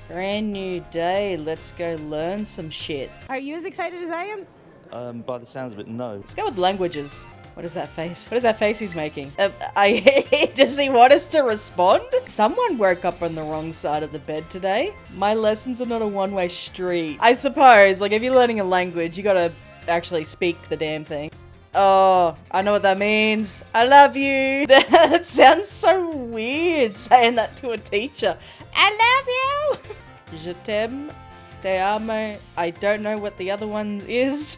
Brand new day. Let's go learn some shit. Are you as excited as I am? By the sounds of it, no. Let's go with languages. What is that face? What is that face he's making? Does he want us to respond? Someone woke up on the wrong side of the bed today. My lessons are not a one-way street. I suppose, like, if you're learning a language, you gotta actually speak the damn thing. Oh, I know what that means. I love you. That sounds so weird, saying that to a teacher. I love you. Je t'aime. Te amo. I don't know what the other one is.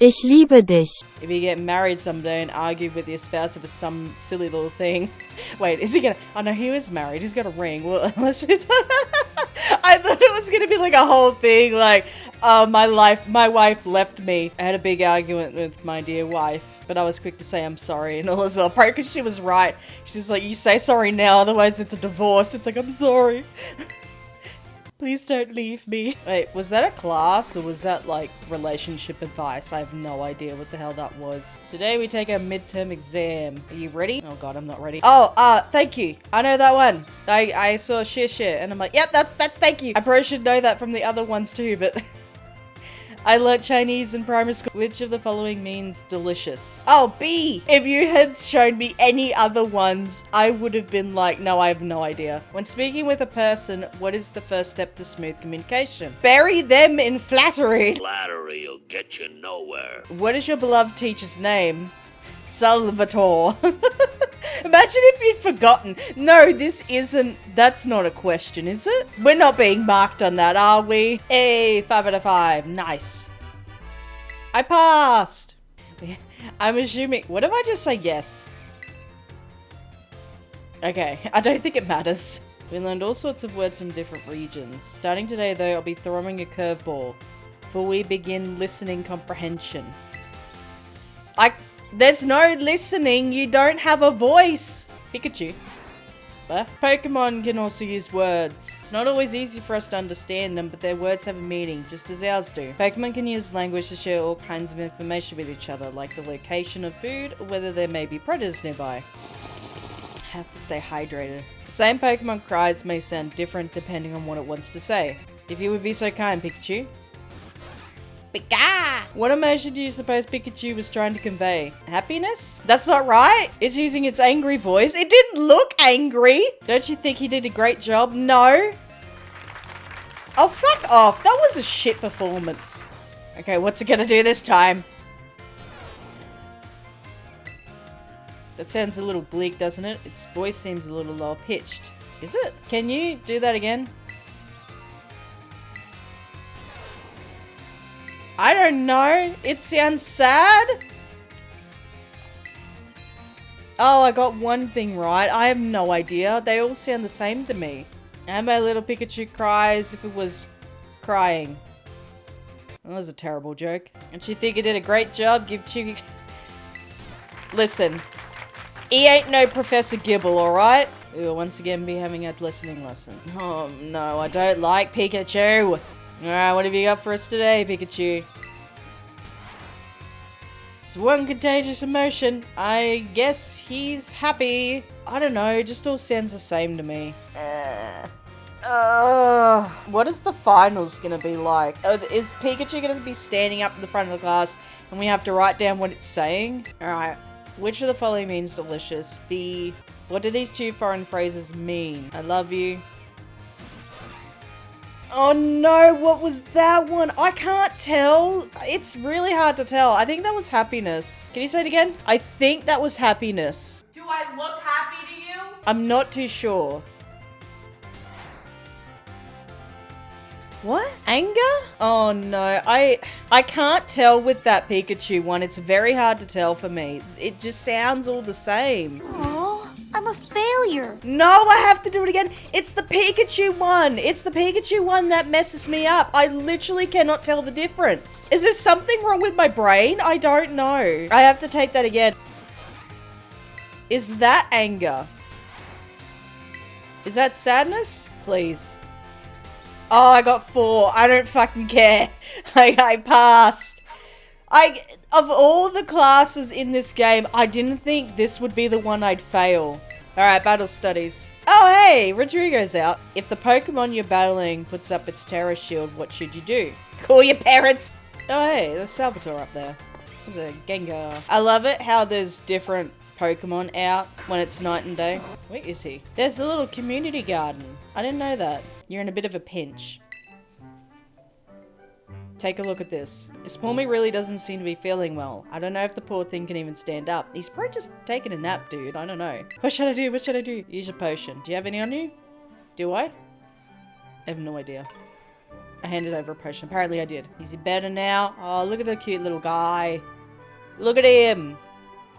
Ich liebe dich. If you get married someday and argue with your spouse over some silly little thing. Wait, is he gonna... Oh no, he was married. He's got a ring. Well, unless it's... I thought it was gonna be like a whole thing, like, my wife left me. I had a big argument with my dear wife, but I was quick to say I'm sorry and all as well. Probably because she was right. She's like, you say sorry now, otherwise it's a divorce. It's like, I'm sorry. Please don't leave me. Wait, was that a class or was that like relationship advice? I have no idea what the hell that was. Today we take our midterm exam. Are you ready? Oh god, I'm not ready. Oh, thank you. I know that one. I saw share and I'm like, yep, that's thank you. I probably should know that from the other ones too, but I learnt Chinese in primary school. Which of the following means delicious? Oh, B! If you had shown me any other ones, I would have been like, no, I have no idea. When speaking with a person, what is the first step to smooth communication? Bury them in flattery. Flattery'll get you nowhere. What is your beloved teacher's name? Salvatore. Imagine if you'd forgotten. No, this isn't... That's not a question, is it? We're not being marked on that, are we? Hey, 5 out of 5. Nice. I passed. I'm assuming... What if I just say yes? Okay, I don't think it matters. We learned all sorts of words from different regions. Starting today, though, I'll be throwing a curveball. Before we begin listening comprehension. There's no listening, you don't have a voice! Pikachu. What? Pokemon can also use words. It's not always easy for us to understand them, but their words have a meaning, just as ours do. Pokemon can use language to share all kinds of information with each other, like the location of food, or whether there may be predators nearby. I have to stay hydrated. The same Pokemon cries may sound different depending on what it wants to say. If you would be so kind, Pikachu. Pika! What emotion do you suppose Pikachu was trying to convey? Happiness? That's not right. It's using its angry voice. It didn't look angry. Don't you think he did a great job? No. Oh, fuck off. That was a shit performance. Okay, what's it gonna do this time? That sounds a little bleak, doesn't it? Its voice seems a little low pitched. Is it? Can you do that again? I don't know. It sounds sad. Oh, I got one thing right. I have no idea. They all sound the same to me. And my little Pikachu cries if it was crying. That was a terrible joke. And you think you did a great job? Give Chew... Listen. He ain't no Professor Gibble, alright? We will once again be having a listening lesson. Oh no, I don't like Pikachu. Alright, what have you got for us today, Pikachu? It's one contagious emotion. I guess he's happy. I don't know, it just all sounds the same to me. What is the finals gonna be like? Is Pikachu gonna be standing up in the front of the class and we have to write down what it's saying? Alright, which of the following means delicious? B. What do these two foreign phrases mean? I love you. Oh no, what was that one? I can't tell. It's really hard to tell. I think that was happiness. Can you say it again? I think that was happiness. Do I look happy to you? I'm not too sure. What? Anger? Oh no, I can't tell with that Pikachu one. It's very hard to tell for me. It just sounds all the same. Oh, I'm a failure. No, I have to do it again. It's the Pikachu one. It's the Pikachu one that messes me up. I literally cannot tell the difference. Is there something wrong with my brain? I don't know. I have to take that again. Is that anger? Is that sadness? Please. Oh, I got 4. I don't fucking care. I passed. Of all the classes in this game, I didn't think this would be the one I'd fail. Alright, battle studies. Oh hey, Rodrigo's out. If the Pokemon you're battling puts up its terror shield, what should you do? Call your parents! Oh hey, there's Salvatore up there. There's a Gengar. I love it how there's different Pokemon out when it's night and day. Where is he? There's a little community garden. I didn't know that. You're in a bit of a pinch. Take a look at this. Spalmy really doesn't seem to be feeling well. I don't know if the poor thing can even stand up. He's probably just taking a nap, dude. I don't know. What should I do? What should I do? Use a potion. Do you have any on you? Do I? I have no idea. I handed over a potion. Apparently I did. Is he better now? Oh, look at the cute little guy. Look at him.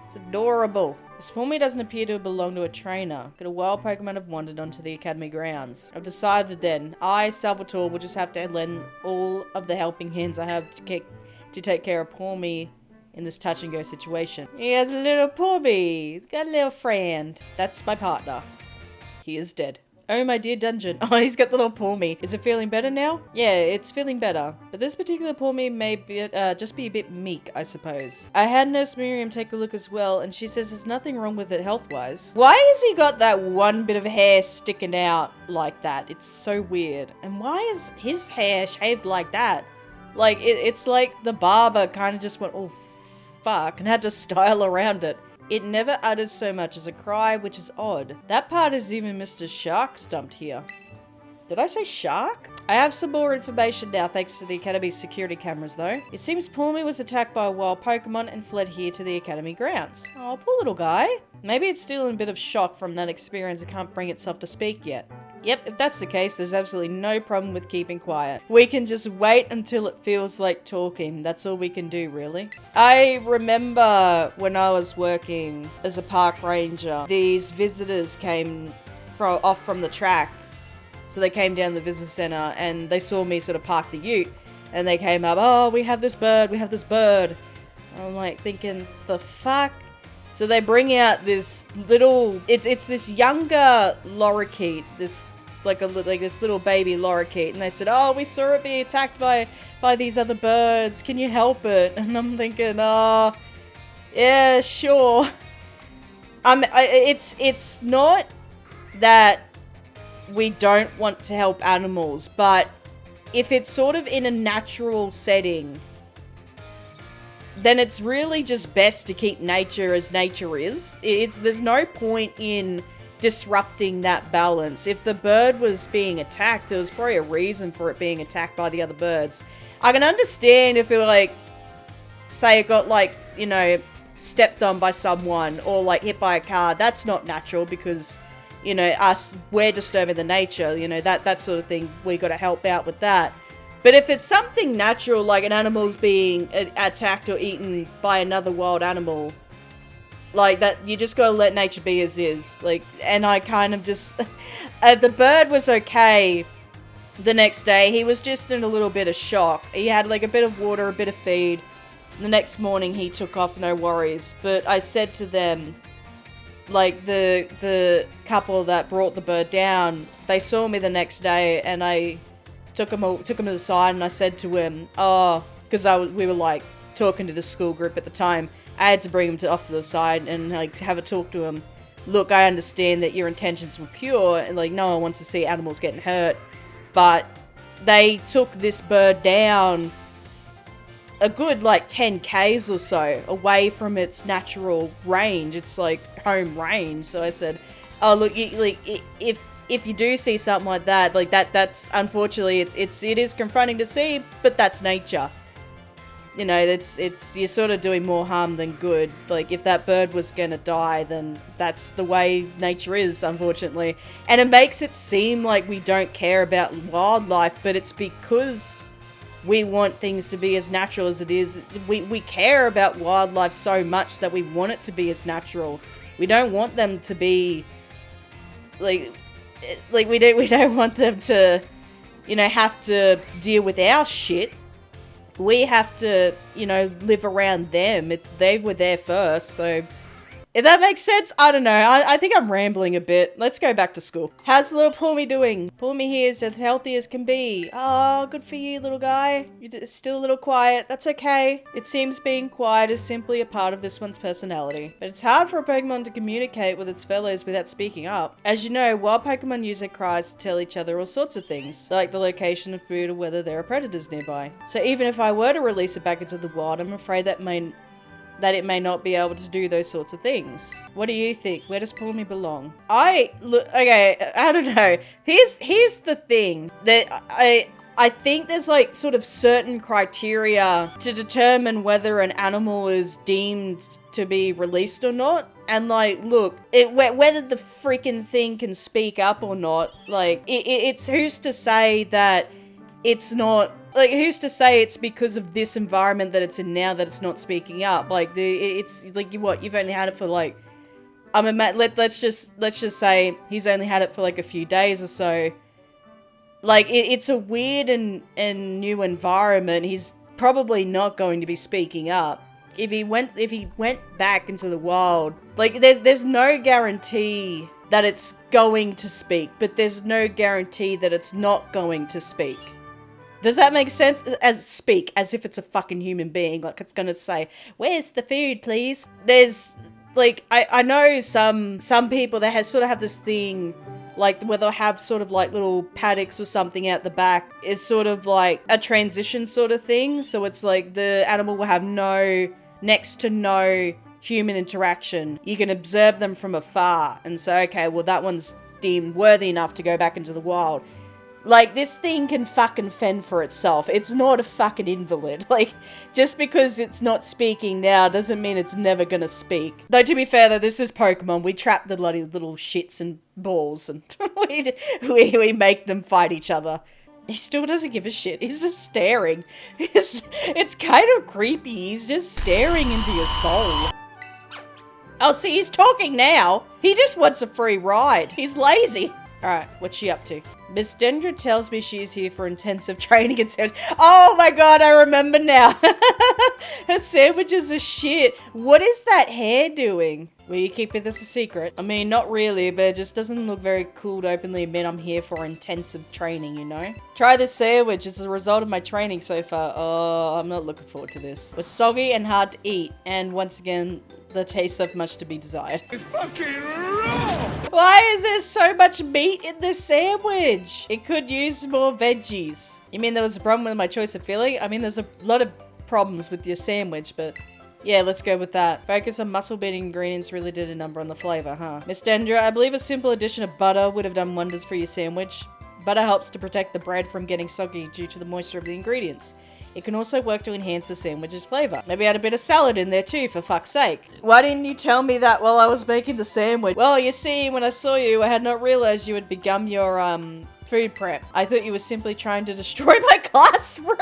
It's adorable. Spalmy doesn't appear to belong to a trainer. Could a wild Pokemon have wandered onto the academy grounds? I've decided then, I, Salvatore, will just have to lend all of the helping hands I have to take care of poor me in this touch and go situation. He has a little poor me. He's got a little friend. That's my partner. He is dead. Oh, my dear dungeon. Oh, he's got the little poor me. Is it feeling better now? Yeah, it's feeling better. But this particular poor me may be, just be a bit meek, I suppose. I had Nurse Miriam take a look as well, and she says there's nothing wrong with it health-wise. Why has he got that one bit of hair sticking out like that? It's so weird. And why is his hair shaved like that? Like, it's like the barber kind of just went, oh, fuck, and had to style around it. It never utters so much as a cry, which is odd. That part is even Mr. Shark stumped here. Did I say shark? I have some more information now thanks to the Academy's security cameras though. It seems Pawmi was attacked by a wild Pokemon and fled here to the Academy grounds. Oh, poor little guy. Maybe it's still in a bit of shock from that experience and can't bring itself to speak yet. Yep, if that's the case, there's absolutely no problem with keeping quiet. We can just wait until it feels like talking. That's all we can do, really. I remember when I was working as a park ranger, these visitors came off from the track. So they came down the visitor center and they saw me sort of park the ute. And they came up, oh, we have this bird, we have this bird. I'm like thinking, the fuck? So they bring out this little, it's this younger lorikeet, this this little baby lorikeet, and they said, oh, we saw it be attacked by these other birds. Can you help it? And I'm thinking, oh, yeah, sure. It's not that we don't want to help animals, but if it's sort of in a natural setting, then it's really just best to keep nature as nature is. There's no point in disrupting that balance. If the bird was being attacked, there was probably a reason for it being attacked by the other birds. I can understand if it say it got stepped on by someone or hit by a car. That's not natural because, we're disturbing the nature, that sort of thing. We got to help out with that. But if it's something natural, like an animal's being attacked or eaten by another wild animal, like that, you just gotta let nature be as is. And I kind of just... the bird was okay the next day. He was just in a little bit of shock. He had a bit of water, a bit of feed. The next morning he took off, no worries. But I said to them, the couple that brought the bird down, they saw me the next day and I took him to the side and I said to him, oh, because we were talking to the school group at the time. I had to bring him off to the side and have a talk to him. Look, I understand that your intentions were pure and no one wants to see animals getting hurt, but they took this bird down a good 10 k's or so away from its natural range. It's home range. So I said, oh look, if you do see something like that, that's unfortunately it is confronting to see, but that's nature. You're sort of doing more harm than good. If that bird was gonna die, then that's the way nature is, unfortunately. And it makes it seem like we don't care about wildlife, but it's because we want things to be as natural as it is. We care about wildlife so much that we want it to be as natural. We don't want them to be we don't want them to have to deal with our shit. We have to live around them. They were there first, so If that makes sense, I don't know. I think I'm rambling a bit. Let's go back to school. How's little Pulmy doing? Pulmy here is as healthy as can be. Oh, good for you, little guy. You're still a little quiet. That's okay. It seems being quiet is simply a part of this one's personality. But it's hard for a Pokemon to communicate with its fellows without speaking up. As you know, wild Pokemon use their cries to tell each other all sorts of things, like the location of food or whether there are predators nearby. So even if I were to release it back into the wild, I'm afraid that it may not be able to do those sorts of things. What do you think? Where does Pulmy belong? I don't know. Here's the thing that I think there's like sort of certain criteria to determine whether an animal is deemed to be released or not. And like, look, whether the freaking thing can speak up or not, like it's who's to say that it's not. Like, who's to say it's because of this environment that it's in now that it's not speaking up? Like, it's like, what, you've only had it for like, let's just say he's only had it for like a few days or so. Like, it's a weird and new environment. He's probably not going to be speaking up. If he went back into the wild, like, there's no guarantee that it's going to speak, but there's no guarantee that it's not going to speak. Does that make sense? As if it's a fucking human being, like it's gonna say, "Where's the food, please?" There's, like, I know some people that sort of have this thing, like, where they'll have sort of like little paddocks or something out the back. Is sort of like a transition sort of thing. So it's like the animal will have next to no human interaction. You can observe them from afar and say, okay, well that one's deemed worthy enough to go back into the wild. Like, this thing can fucking fend for itself. It's not a fucking invalid. Like, just because it's not speaking now doesn't mean it's never gonna speak. Though, to be fair, though, this is Pokemon. We trap the bloody little shits and balls and we make them fight each other. He still doesn't give a shit. He's just staring. It's kind of creepy. He's just staring into your soul. Oh, see, he's talking now. He just wants a free ride. He's lazy. Alright, what's she up to? Miss Dendra tells me she's here for intensive training and sandwich. Oh my god, I remember now. Her sandwiches are shit. What is that hair doing? Will you keep this a secret? I mean, not really, but it just doesn't look very cool to openly admit I'm here for intensive training, you know? Try this sandwich. It's a result of my training so far. Oh, I'm not looking forward to this. It was soggy and hard to eat. And once again, the taste left much to be desired. It's fucking raw! Why is there so much meat in this sandwich? It could use more veggies. You mean there was a problem with my choice of filling? I mean, there's a lot of problems with your sandwich, but yeah, let's go with that. Focus on muscle-beating ingredients really did a number on the flavor, huh? Miss Dendra, I believe a simple addition of butter would have done wonders for your sandwich. Butter helps to protect the bread from getting soggy due to the moisture of the ingredients. It can also work to enhance the sandwich's flavor. Maybe add a bit of salad in there too, for fuck's sake. Why didn't you tell me that while I was making the sandwich? Well, you see, when I saw you, I had not realized you had begun your, food prep. I thought you were simply trying to destroy my classroom.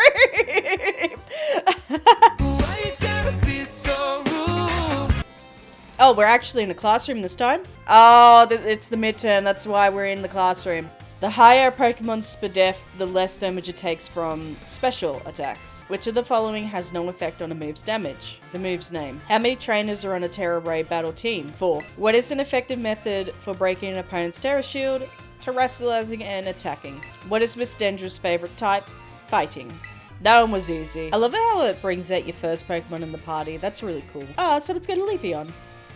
Oh, we're actually in a classroom this time? Oh, it's the midterm. That's why we're in the classroom. The higher a Pokemon's Spadef, the less damage it takes from special attacks. Which of the following has no effect on a move's damage? The move's name. How many trainers are on a Terra Ray battle team? 4. What is an effective method for breaking an opponent's Terra Shield? Terrestrializing and attacking. What is Miss Dendra's favorite type? Fighting. That one was easy. I love how it brings out your first Pokemon in the party. That's really cool. Oh, so it's got a Leafeon.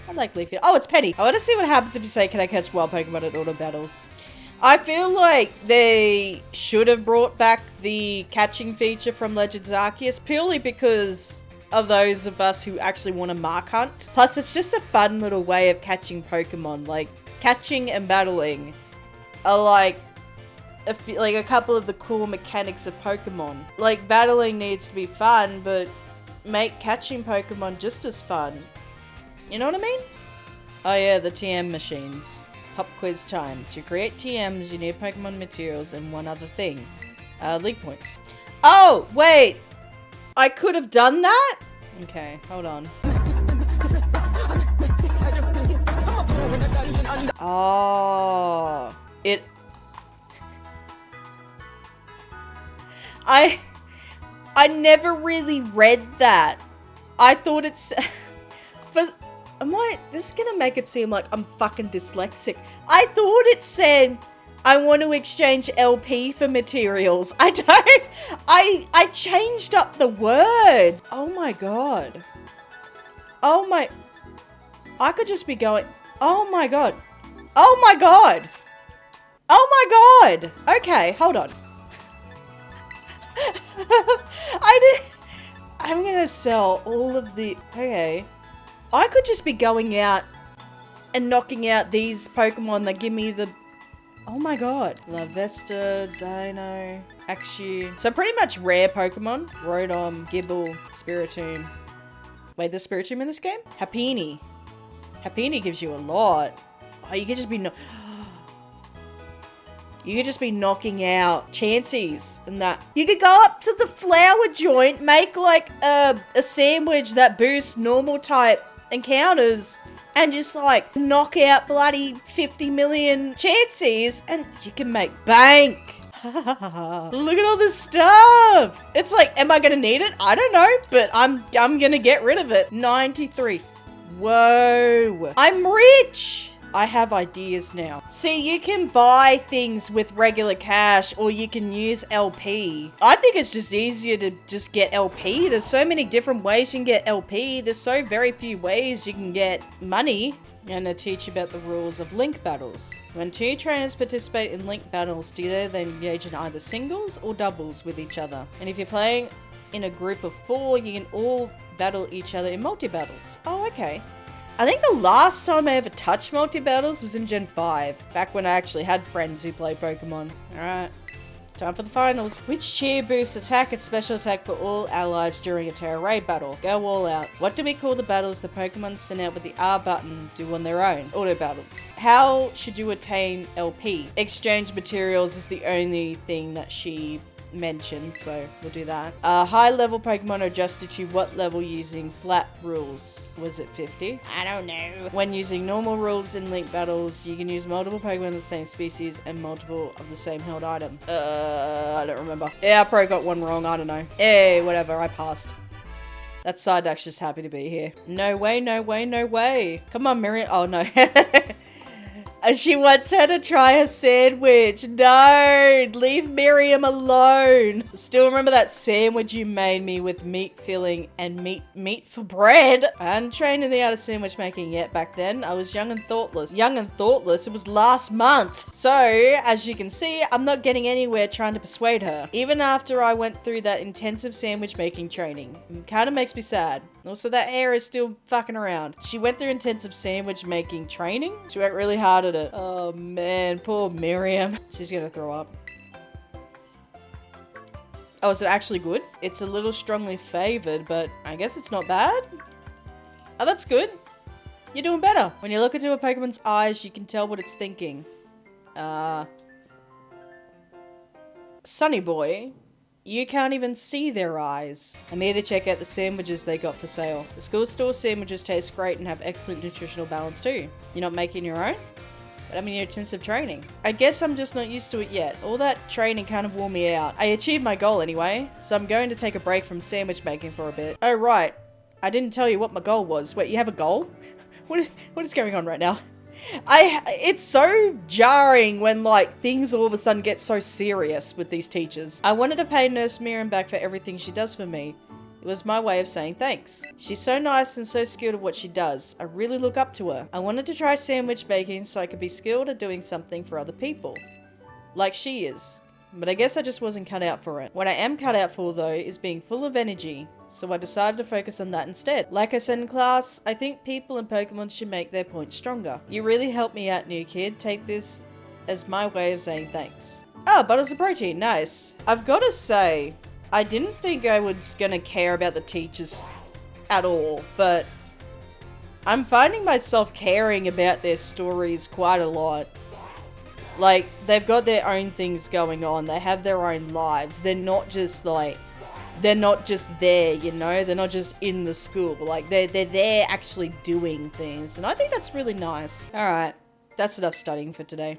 I like Leafeon. Oh, it's Penny. I want to see what happens if you say, can I catch wild Pokemon at auto battles? I feel like they should have brought back the catching feature from Legends Arceus purely because of those of us who actually want to mark hunt. Plus, it's just a fun little way of catching Pokemon. Like, catching and battling are like a couple of the cool mechanics of Pokemon. Like, battling needs to be fun, but make catching Pokemon just as fun. You know what I mean? Oh yeah, the TM machines. Pop quiz time. To create TMs, you need Pokemon materials and one other thing. League points. Oh, wait! I could have done that? Okay, hold on. Oh. I never really read that. I thought it's... This is gonna make it seem like I'm fucking dyslexic. I thought it said, I want to exchange LP for materials. I don't, I changed up the words. Oh my God. Oh my, I could just be going, oh my God. Oh my God. Oh my God. Okay, hold on. I'm gonna sell all of the, okay. I could just be going out and knocking out these Pokemon that give me the, oh my God. Lavesta, Dino, Axew. So pretty much rare Pokemon. Rotom, Gible, Spiritomb. Wait, there's Spiritomb in this game? Happiny. Happiny gives you a lot. Oh, you could just be you could just be knocking out Chanseys and that. You could go up to the flower joint, make like a sandwich that boosts normal type encounters, and just like knock out bloody 50 million Chanseys, and you can make bank. Look at all this stuff. It's like, am I gonna need it? I don't know, but I'm gonna get rid of it. 93. Whoa. I'm rich. I have ideas now. See, you can buy things with regular cash, or you can use LP. I think it's just easier to just get LP. There's so many different ways you can get LP. There's so very few ways you can get money. I'm gonna teach you about the rules of link battles. When two trainers participate in link battles, do they then engage in either singles or doubles with each other? And if you're playing in a group of 4, you can all battle each other in multi-battles. Oh, okay. I think the last time I ever touched multi-battles was in Gen 5, back when I actually had friends who played Pokemon. Alright, time for the finals. Which cheer boosts attack and special attack for all allies during a Terra Raid battle? Go all out. What do we call the battles the Pokemon sent out with the R button do on their own? Auto battles. How should you attain LP? Exchange materials is the only thing that she mentioned, so we'll do that. High level Pokemon are adjusted to what level using flat rules? Was it 50? I don't know. When using normal rules in link battles, you can use multiple Pokemon of the same species and multiple of the same held item. I don't remember. Yeah, I probably got one wrong. I don't know. Hey, whatever. I passed. That Psyduck's just happy to be here. No way, no way, no way. Come on, Miriam. Oh, no. She wants her to try a sandwich. No, leave Miriam alone. Still remember that sandwich you made me with meat filling and meat for bread? I hadn't trained in the art of sandwich making yet back then. I was young and thoughtless. Young and thoughtless? It was last month. So, as you can see, I'm not getting anywhere trying to persuade her. Even after I went through that intensive sandwich making training. It kind of makes me sad. Also, that hair is still fucking around. She went through intensive sandwich making training. She worked really hard at it. Oh man, poor Miriam. She's gonna throw up. Oh, is it actually good? It's a little strongly favored, but I guess it's not bad. Oh, that's good. You're doing better. When you look into a Pokemon's eyes, you can tell what it's thinking. Sunny boy. You can't even see their eyes. I'm here to check out the sandwiches they got for sale. The school store sandwiches taste great and have excellent nutritional balance too. You're not making your own? But I'm in your intensive training. I guess I'm just not used to it yet. All that training kind of wore me out. I achieved my goal anyway, so I'm going to take a break from sandwich making for a bit. Oh right, I didn't tell you what my goal was. Wait, you have a goal? What is going on right now? It's so jarring when like things all of a sudden get so serious with these teachers. I wanted to pay Nurse Miriam back for everything she does for me. It was my way of saying thanks. She's so nice and so skilled at what she does. I really look up to her. I wanted to try sandwich baking so I could be skilled at doing something for other people. Like she is. But I guess I just wasn't cut out for it. What I am cut out for though is being full of energy. So I decided to focus on that instead. Like I said in class, I think people and Pokemon should make their points stronger. You really helped me out, new kid. Take this as my way of saying thanks. Oh, bottles of protein. Nice. I've got to say, I didn't think I was gonna care about the teachers at all, but I'm finding myself caring about their stories quite a lot. Like, they've got their own things going on. They have their own lives. They're not just like, they're not just there, you know? They're not just in the school. Like, they're there actually doing things. And I think that's really nice. Alright, that's enough studying for today.